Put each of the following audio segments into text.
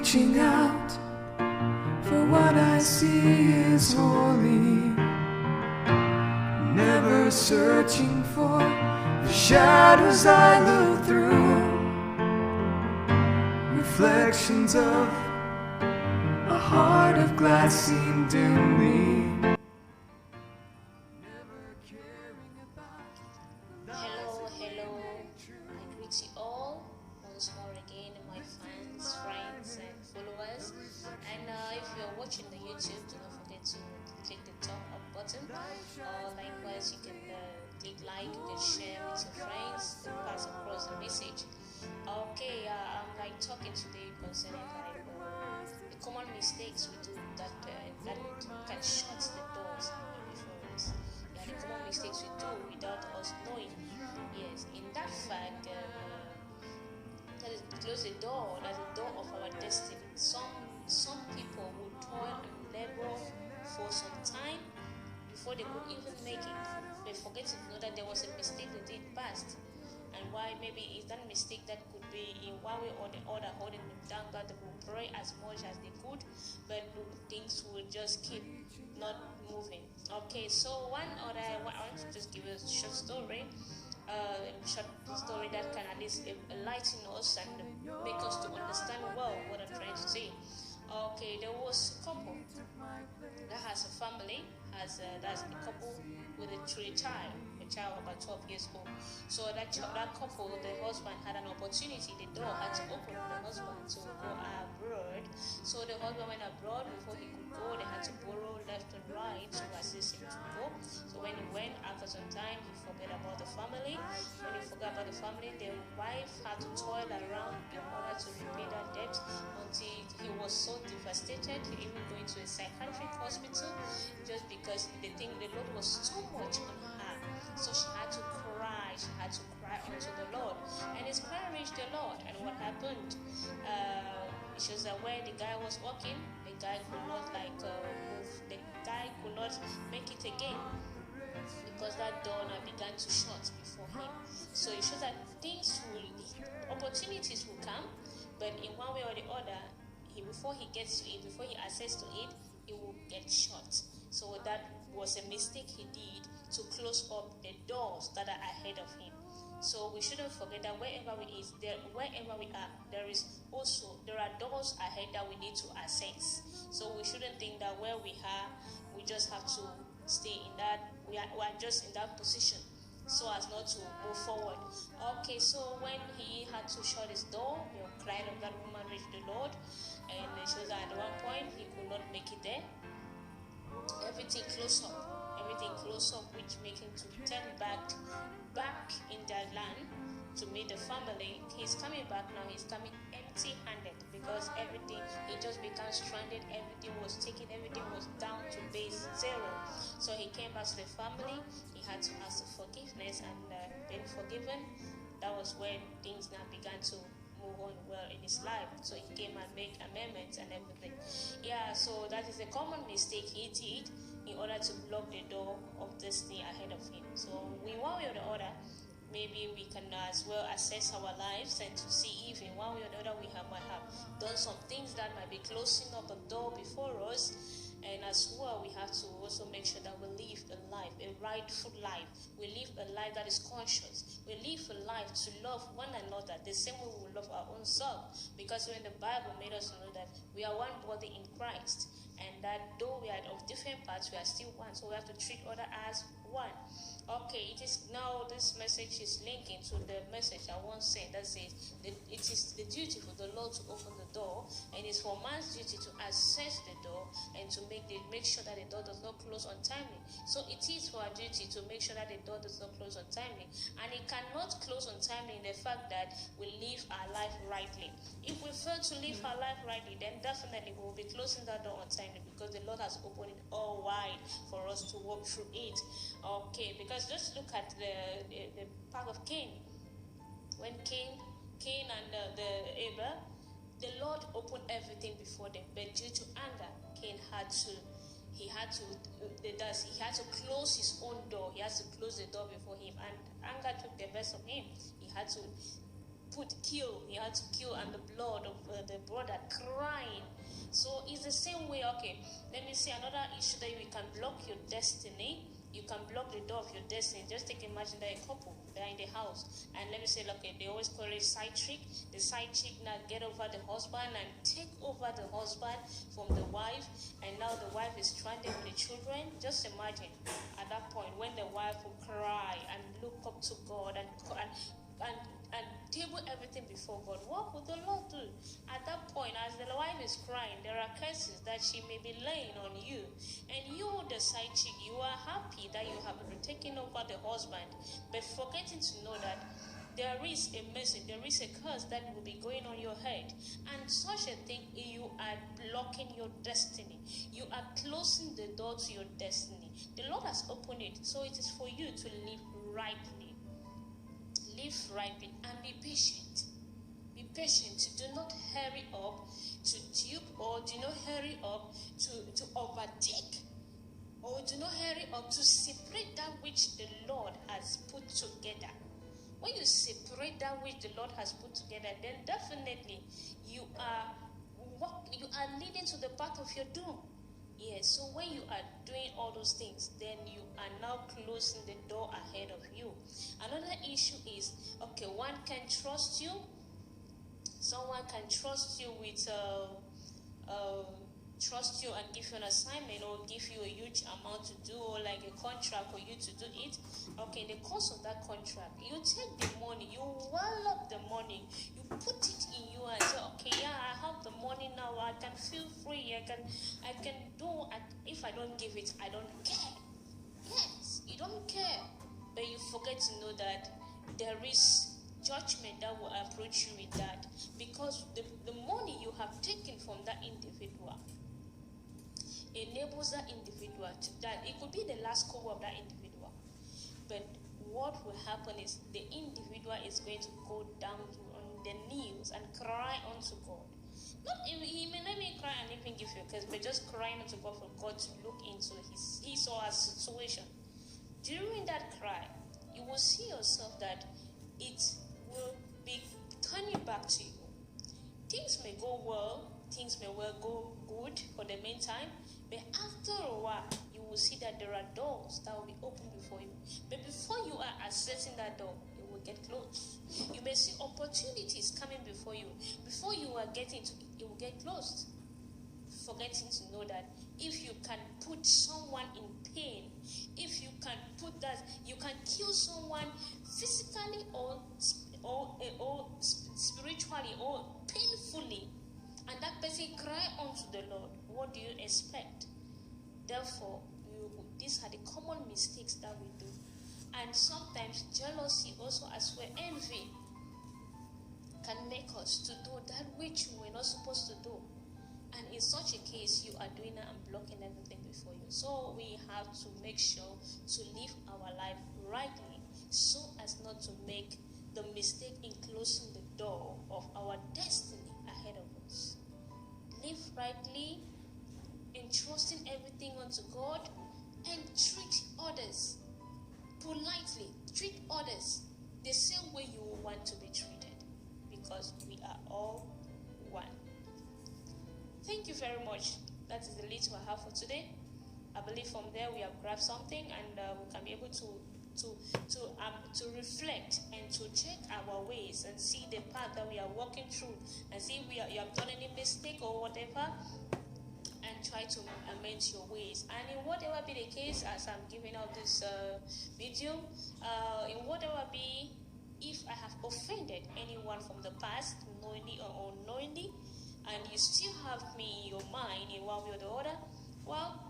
reaching out for what I see is holy, never searching for the shadows I look through, reflections of a heart of glass seen dimly. Hello, I greet you all once more again, my fans, friends, and followers. And if you're watching the YouTube, do not forget to click the thumb up button. Likewise, you can click like, you can share with your friends, and pass across the message. Okay, I'm talking today concerning the common mistakes we do that can shut the doors before us. Yeah, the common mistakes we do without us knowing. Yes, in that fact, that is close the door. That's the door of our destiny. Some people will toil and labor for some time before they could even make it. They forget to know that there was a mistake they did past, and why maybe is that mistake that could be in one way or the other holding them down. That they will pray as much as they could, but things will just keep not moving. Okay, so I want to just give a short story. Short story that can at least enlighten us and make us to understand well what I'm trying to say. Okay, there was a couple that has a family, that's a couple with a child about 12 years old. So that couple, the husband had an opportunity. The door had to open for the husband to go abroad. So the husband went abroad. Before he could go, they had to borrow left and right to assist him to go. So when he went, after some time, he forgot about the family. When he forgot about the family, the wife had to toil around in order to repay that debt until he was so devastated, he even going to a psychiatric hospital just because the load was so much on her. So she had to cry. She had to cry unto the Lord, and his cry reached the Lord. And what happened? It shows that where the guy was walking, the guy could not move. The guy could not make it again, because that door now began to shut before him. So it shows that opportunities will come, but in one way or the other, before he gets to it, before he access to it, it will get shut. So that was a mistake he did to close up the doors that are ahead of him. So we shouldn't forget that wherever we are, there are doors ahead that we need to access. So we shouldn't think that where we are, we just have to stay in that. We are just in that position, so as not to move forward. Okay, so when he had to shut his door, the cry of that woman reached the Lord, and it shows that at one point he could not make it there. Everything closed up, which made him to turn back in their land to meet the family. He's coming back now. He's coming empty-handed, because everything, he just became stranded. Everything was taken. Everything was down to base zero. So he came back to the family. He had to ask for forgiveness, and being forgiven, that was when things now began to move on well in his life. So he came and made amendments and everything. Yeah, so that is a common mistake he did in order to block the door of destiny ahead of him. So in one way or the other, maybe we can as well assess our lives and to see if in one way or the other might have done some things that might be closing up a door before us. And as well, we have to also make sure that we live a life, a rightful life. We live a life that is conscious. We live a life to love one another the same way we love our own self. Because when the Bible made us know that we are one body in Christ, and that though we are of different parts, we are still one. So we have to treat others as one. Okay, it is now this message is linking to the message I once said that says that it is the duty for the Lord to open the door, and it's for man's duty to access the door and to make sure that the door does not close untimely. So it is for our duty to make sure that the door does not close untimely, and it cannot close untimely in the fact that we live our life rightly. If we fail to live our life rightly, then definitely we will be closing that door untimely, because the Lord has opened it all wide for us to walk through it. Okay, because just look at the part of Cain. When Cain and the Abel, the Lord opened everything before them, but due to anger, Cain had to close his own door. He has to close the door before him, and anger took the best of him. He had to kill, and the blood of the brother crying. So it's the same way. Okay, let me say another issue that we can block your destiny. You can block the door of your destiny. Just imagine that a couple, they're in the house, and let me say, okay, they always call it side chick. The side chick now get over the husband and take over the husband from the wife, and now the wife is stranded with the children. Just imagine at that point when the wife will cry and look up to God and table everything before God. What would the Lord do? At that point, as the wife is crying, there are curses that she may be laying on you. And you, the side chick, you are happy that you have been taking over the husband, but forgetting to know that there is a message, there is a curse that will be going on your head. And such a thing, you are blocking your destiny. You are closing the door to your destiny. The Lord has opened it, so it is for you to live rightly. Live rightly and be patient. Be patient. Do not hurry up to dupe, or do not hurry up to overtake, or do not hurry up to separate that which the Lord has put together. When you separate that which the Lord has put together, then definitely you are leading to the path of your doom. Yes, so when you are doing all those things, then you are now closing the door ahead of you. Another issue is, okay, one can trust you. Someone can trust you with trust you and give you an assignment, or give you a huge amount to do, or like a contract for you to do it. Okay, in the course of that contract, you take the money, you well up the money, you put it in you and say, okay, yeah, I have the money now, I can feel free, I can do, and if I don't give it, I don't care. Yes, you don't care, but you forget to know that there is judgment that will approach you with that, because the money you have taken from that individual enables that individual to that. It could be the last cover of that individual, but what will happen is the individual is going to go down on the knees and cry unto God. Not he may not even cry and even give you a curse, but just crying unto God for God to look into his or her situation. During that cry, you will see yourself that it will be turning back to you. Things may go well, things may well go good for the meantime, but after a while, you will see that there are doors that will be opened before you. But before you are accessing that door, it will get closed. You may see opportunities coming before you. Before you are getting to it, it will get closed. Forgetting to know that if you can put someone in pain, if you can put that, you can kill someone physically or spiritually or painfully, and that person cry unto the Lord, what do you expect? Therefore, these are the common mistakes that we do. And sometimes jealousy also, as well, envy can make us to do that which we're not supposed to do. And in such a case, you are doing that and blocking everything before you. So we have to make sure to live our life rightly, so as not to make the mistake in closing the door of our destiny ahead of us. Live rightly, entrusting everything unto God, and treat others politely. Treat others the same way you will want to be treated, because we are all one. Thank you very much. That is the little I have for today. I believe from there we have grabbed something, and we can be able to reflect and to check our ways and see the path that we are walking through, and see if you have done any mistake or whatever, and try to amend your ways. And in whatever be the case, as I'm giving out this video, in whatever be, if I have offended anyone from the past, knowingly or unknowingly, and you still have me in your mind in one way or the other, well,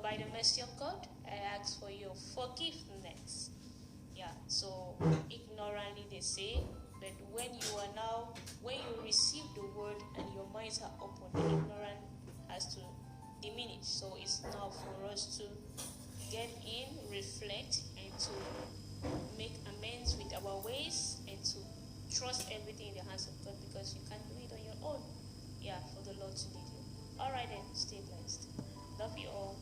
by the mercy of God, I ask for your forgiveness. Yeah, so ignorantly they say, but when you receive the word and your minds are open, the ignorance has to diminish. So it's now for us to get in, reflect, and to make amends with our ways, and to trust everything in the hands of God, because you can't do it on your own. Yeah, for the Lord to lead you. All right then, stay blessed. Love you all.